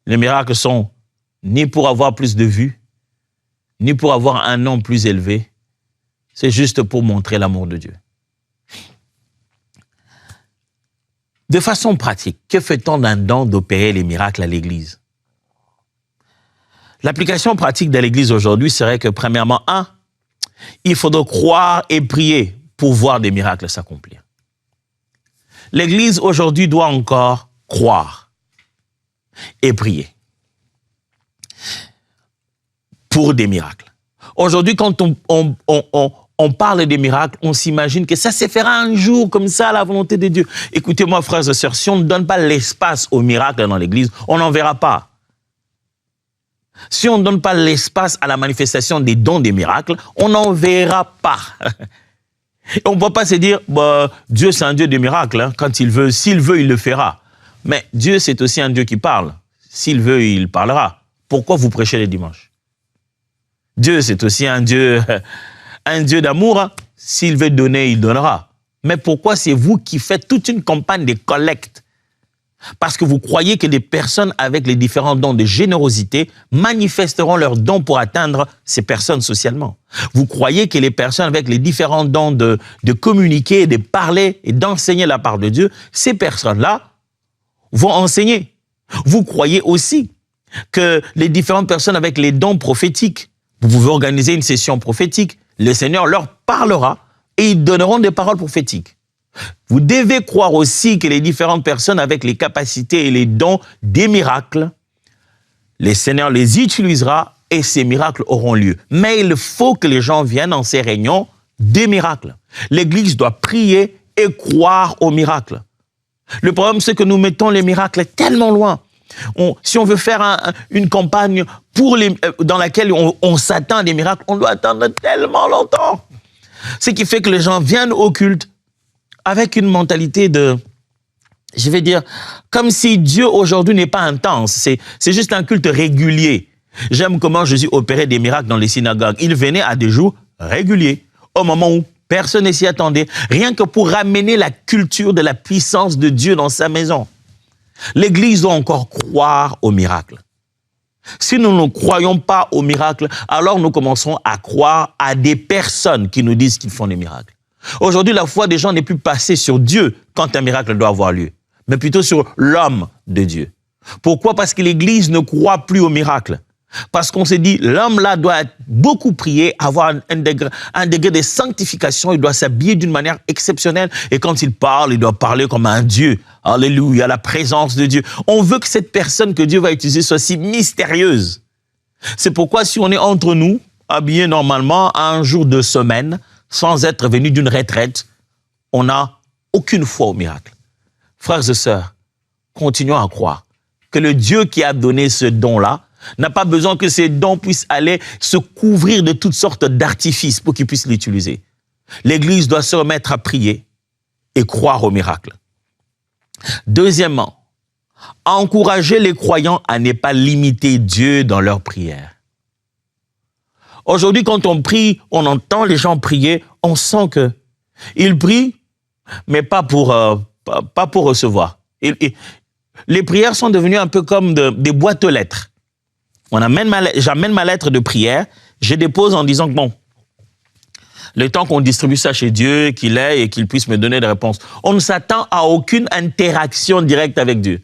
Les miracles sont ni pour avoir plus de vues, ni pour avoir un nom plus élevé. C'est juste pour montrer l'amour de Dieu. De façon pratique, que fait-on d'un don d'opérer les miracles à l'Église? L'application pratique de l'Église aujourd'hui serait que, premièrement, il faudra croire et prier pour voir des miracles s'accomplir. L'Église aujourd'hui doit encore croire et prier pour des miracles. Aujourd'hui, quand on parle des miracles, on s'imagine que ça se fera un jour comme ça à la volonté de Dieu. Écoutez-moi, frères et sœurs, si on ne donne pas l'espace aux miracles dans l'Église, on n'en verra pas. Si on ne donne pas l'espace à la manifestation des dons des miracles, on n'en verra pas. Et on ne peut pas se dire, Dieu c'est un Dieu de miracles, hein. Quand il veut, s'il veut, il le fera. Mais Dieu c'est aussi un Dieu qui parle. S'il veut, il parlera. Pourquoi vous prêchez les dimanches? Dieu c'est aussi un Dieu d'amour. Hein. S'il veut donner, il donnera. Mais pourquoi c'est vous qui faites toute une campagne de collecte? Parce que vous croyez que les personnes avec les différents dons de générosité manifesteront leurs dons pour atteindre ces personnes socialement. Vous croyez que les personnes avec les différents dons de communiquer, de parler et d'enseigner la part de Dieu, ces personnes-là vont enseigner. Vous croyez aussi que les différentes personnes avec les dons prophétiques, vous pouvez organiser une session prophétique, le Seigneur leur parlera et ils donneront des paroles prophétiques. Vous devez croire aussi que les différentes personnes avec les capacités et les dons des miracles, le Seigneur les utilisera et ces miracles auront lieu. Mais il faut que les gens viennent en ces réunions des miracles. L'Église doit prier et croire aux miracles. Le problème, c'est que nous mettons les miracles tellement loin. Si on veut faire une campagne dans laquelle on s'attend à des miracles, on doit attendre tellement longtemps. Ce qui fait que les gens viennent au culte avec une mentalité je vais dire, comme si Dieu aujourd'hui n'est pas intense. C'est juste un culte régulier. J'aime comment Jésus opérait des miracles dans les synagogues. Il venait à des jours réguliers, au moment où personne ne s'y attendait, rien que pour ramener la culture de la puissance de Dieu dans sa maison. L'Église doit encore croire aux miracles. Si nous ne croyons pas aux miracles, alors nous commençons à croire à des personnes qui nous disent qu'ils font des miracles. Aujourd'hui, la foi des gens n'est plus passée sur Dieu quand un miracle doit avoir lieu, mais plutôt sur l'homme de Dieu. Pourquoi? Parce que l'Église ne croit plus aux miracles. Parce qu'on s'est dit, l'homme-là doit beaucoup prier, avoir un degré de sanctification, il doit s'habiller d'une manière exceptionnelle. Et quand il parle, il doit parler comme un Dieu. Alléluia, la présence de Dieu. On veut que cette personne que Dieu va utiliser soit si mystérieuse. C'est pourquoi si on est entre nous, habillé normalement, un jour de semaine, sans être venu d'une retraite, on n'a aucune foi au miracle. Frères et sœurs, continuons à croire que le Dieu qui a donné ce don-là n'a pas besoin que ces dons puissent aller se couvrir de toutes sortes d'artifices pour qu'ils puissent l'utiliser. L'Église doit se remettre à prier et croire au miracle. Deuxièmement, encourager les croyants à ne pas limiter Dieu dans leurs prières. Aujourd'hui, quand on prie, on entend les gens prier, on sent qu'ils prient, mais pas pour recevoir. Les prières sont devenues un peu comme des boîtes aux lettres. J'amène ma lettre de prière, je dépose en disant que bon, le temps qu'on distribue ça chez Dieu, qu'il ait et qu'il puisse me donner des réponses. On ne s'attend à aucune interaction directe avec Dieu.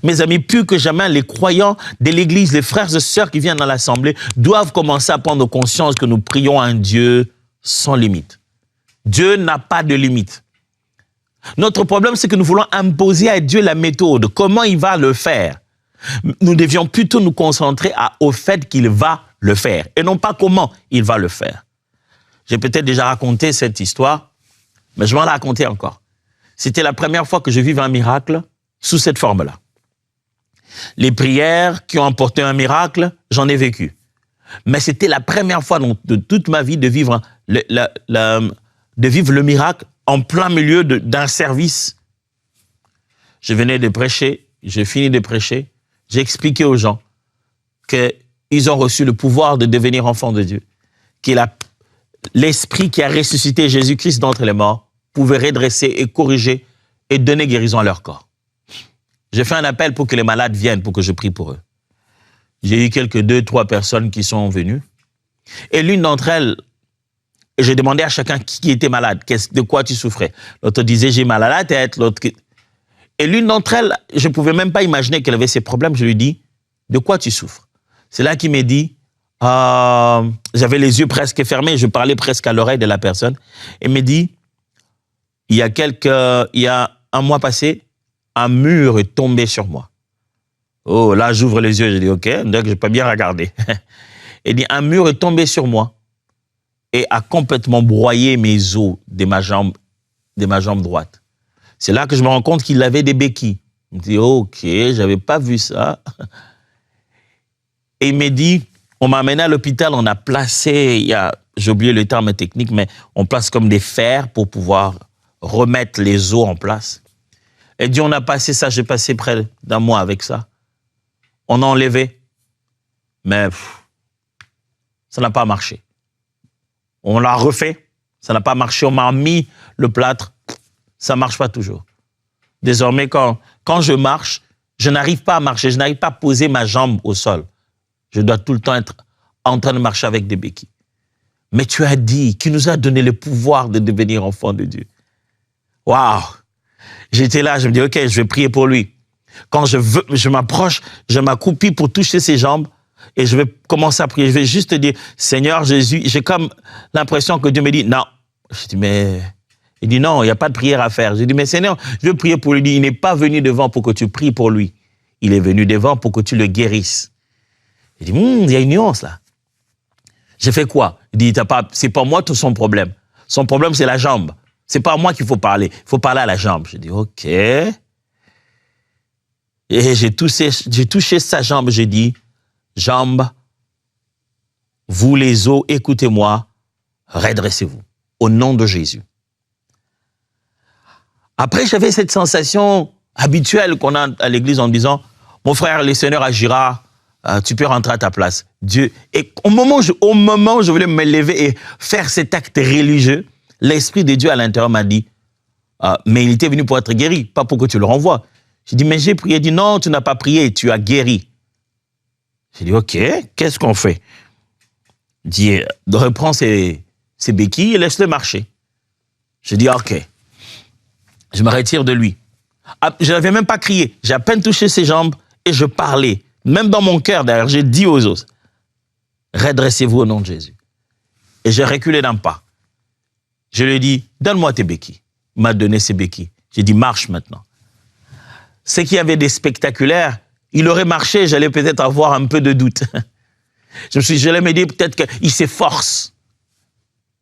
Mes amis, plus que jamais, les croyants de l'Église, les frères et sœurs qui viennent dans l'Assemblée, doivent commencer à prendre conscience que nous prions à un Dieu sans limite. Dieu n'a pas de limite. Notre problème, c'est que nous voulons imposer à Dieu la méthode. Comment il va le faire? Nous devions plutôt nous concentrer au fait qu'il va le faire et non pas comment il va le faire. J'ai peut-être déjà raconté cette histoire, mais je vais en la raconter encore. C'était la première fois que je vivais un miracle sous cette forme-là. Les prières qui ont apporté un miracle, j'en ai vécu. Mais c'était la première fois de toute ma vie de vivre le miracle en plein milieu d'un service. Je venais de prêcher, j'ai fini de prêcher, j'ai expliqué aux gens qu'ils ont reçu le pouvoir de devenir enfants de Dieu, que l'Esprit qui a ressuscité Jésus-Christ d'entre les morts pouvait redresser et corriger et donner guérison à leur corps. J'ai fait un appel pour que les malades viennent, pour que je prie pour eux. J'ai eu quelques 2-3 personnes qui sont venues. Et l'une d'entre elles, j'ai demandé à chacun qui était malade, de quoi tu souffrais. L'autre disait, j'ai mal à la tête. Et l'une d'entre elles, je ne pouvais même pas imaginer qu'elle avait ces problèmes. Je lui dis, de quoi tu souffres? C'est là qu'il m'a dit, j'avais les yeux presque fermés, je parlais presque à l'oreille de la personne. Il m'a dit, il y a un mois passé, un mur est tombé sur moi. Oh, là, j'ouvre les yeux, je dis, OK, donc je peux bien regarder. Il dit, un mur est tombé sur moi et a complètement broyé mes os de ma jambe droite. C'est là que je me rends compte qu'il avait des béquilles. Je me dis, OK, je n'avais pas vu ça. Et il m'a dit, on m'a amené à l'hôpital, on a placé, j'ai oublié le terme technique, mais on place comme des fers pour pouvoir remettre les os en place. Et dit, on a passé ça, j'ai passé près d'un mois avec ça. On a enlevé, mais ça n'a pas marché. On l'a refait, ça n'a pas marché. On m'a mis le plâtre, ça ne marche pas toujours. Désormais, quand je marche, je n'arrive pas à marcher, je n'arrive pas à poser ma jambe au sol. Je dois tout le temps être en train de marcher avec des béquilles. Mais tu as dit qu'il nous a donné le pouvoir de devenir enfants de Dieu. Waouh! J'étais là, je me dis, OK, je vais prier pour lui. Quand je m'approche, je m'accroupis pour toucher ses jambes et je vais commencer à prier. Je vais juste dire, Seigneur Jésus, j'ai comme l'impression que Dieu me dit, non. Je dis, mais... Il dit, non, il n'y a pas de prière à faire. Je dis, mais Seigneur, je veux prier pour lui. Il n'est pas venu devant pour que tu pries pour lui. Il est venu devant pour que tu le guérisses. Il dit, il y a une nuance là. J'ai fait quoi? Il dit, c'est pas moi tout son problème. Son problème, c'est la jambe. C'est pas à moi qu'il faut parler. Il faut parler à la jambe. Je dis, OK. Et j'ai touché sa jambe. J'ai dit, jambe, vous les os, écoutez-moi, redressez-vous. Au nom de Jésus. Après, j'avais cette sensation habituelle qu'on a à l'église en disant, mon frère, le Seigneur agira, tu peux rentrer à ta place. Dieu. Et au moment où je voulais me lever et faire cet acte religieux, l'Esprit de Dieu à l'intérieur m'a dit, mais il était venu pour être guéri, pas pour que tu le renvoies. J'ai dit, mais j'ai prié. Il dit, non, tu n'as pas prié, tu as guéri. J'ai dit, OK, qu'est-ce qu'on fait? Il dit, reprends ses béquilles et laisse-le marcher. J'ai dit, OK. Je me retire de lui. Je n'avais même pas crié. J'ai à peine touché ses jambes et je parlais. Même dans mon cœur, d'ailleurs, j'ai dit aux os, redressez-vous au nom de Jésus. Et j'ai reculé d'un pas. Je lui ai dit, donne-moi tes béquilles. Il m'a donné ses béquilles. J'ai dit, marche maintenant. Ce qui avait des spectaculaires, il aurait marché, j'allais peut-être avoir un peu de doute. J'allais me dire peut-être qu'il s'efforce.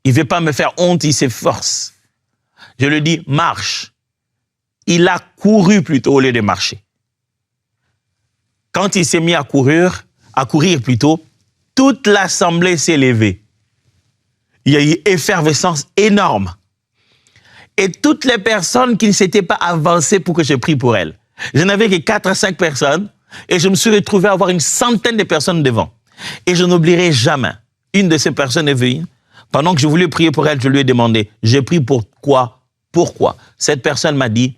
Il ne veut pas me faire honte, il s'efforce. Je lui ai dit, marche. Il a couru plutôt au lieu de marcher. Quand il s'est mis à courir plutôt, toute l'assemblée s'est levée. Il y a eu une effervescence énorme. Et toutes les personnes qui ne s'étaient pas avancées pour que je prie pour elles. Je n'avais que 4 à 5 personnes et je me suis retrouvé à avoir une centaine de personnes devant. Et je n'oublierai jamais. Une de ces personnes est venue. Pendant que je voulais prier pour elle, je lui ai demandé, j'ai prié pour quoi? Pourquoi? Cette personne m'a dit,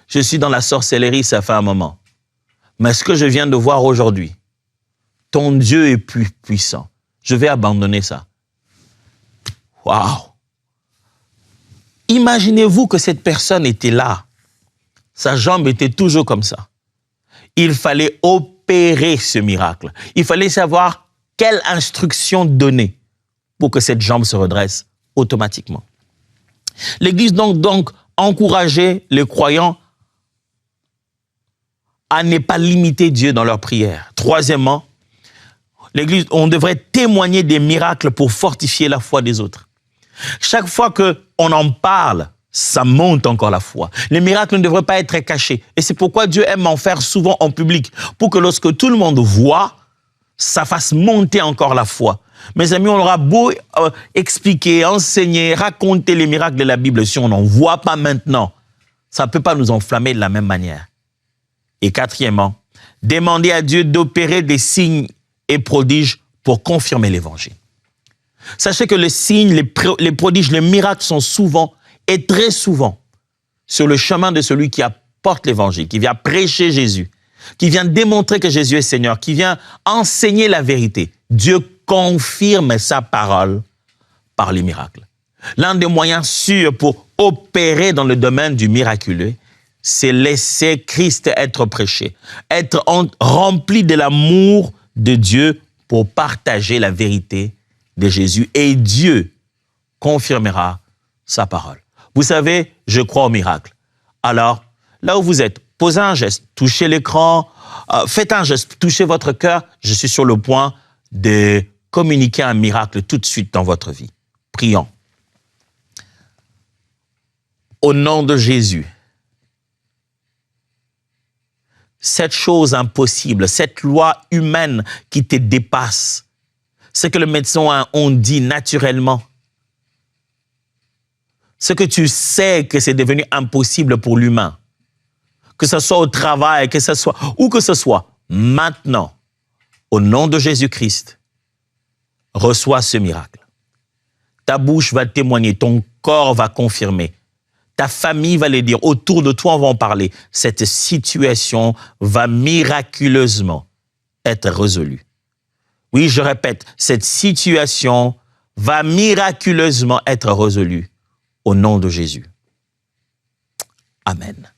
je suis dans la sorcellerie, ça fait un moment. Mais ce que je viens de voir aujourd'hui, ton Dieu est plus puissant. Je vais abandonner ça. Waouh! Imaginez-vous que cette personne était là. Sa jambe était toujours comme ça. Il fallait opérer ce miracle. Il fallait savoir quelle instruction donner pour que cette jambe se redresse automatiquement. L'Église donc encourageait les croyants à ne pas limiter Dieu dans leurs prières. Troisièmement, l'Église, on devrait témoigner des miracles pour fortifier la foi des autres. Chaque fois qu'on en parle, ça monte encore la foi. Les miracles ne devraient pas être cachés. Et c'est pourquoi Dieu aime en faire souvent en public, pour que lorsque tout le monde voit, ça fasse monter encore la foi. Mes amis, on aura beau expliquer, enseigner, raconter les miracles de la Bible, si on n'en voit pas maintenant, ça ne peut pas nous enflammer de la même manière. Et quatrièmement, demander à Dieu d'opérer des signes et prodiges pour confirmer l'évangile. Sachez que les signes, les prodiges, les miracles sont souvent et très souvent sur le chemin de celui qui a porte l'évangile, qui vient prêcher Jésus, qui vient démontrer que Jésus est Seigneur, qui vient enseigner la vérité, Dieu confirme sa parole par les miracles. L'un des moyens sûrs pour opérer dans le domaine du miraculeux, c'est laisser Christ être prêché, être rempli de l'amour de Dieu pour partager la vérité de Jésus. Et Dieu confirmera sa parole. Vous savez, je crois au miracle. Alors, là où vous êtes, posez un geste, touchez l'écran, faites un geste, touchez votre cœur. Je suis sur le point de communiquer un miracle tout de suite dans votre vie. Prions. Au nom de Jésus, cette chose impossible, cette loi humaine qui te dépasse, ce que les médecins ont dit naturellement, ce que tu sais que c'est devenu impossible pour l'humain, que ce soit au travail, que ce soit où que ce soit, maintenant, au nom de Jésus-Christ, reçois ce miracle. Ta bouche va témoigner, ton corps va confirmer. Ta famille va le dire, autour de toi, on va en parler. Cette situation va miraculeusement être résolue. Oui, je répète, cette situation va miraculeusement être résolue au nom de Jésus. Amen.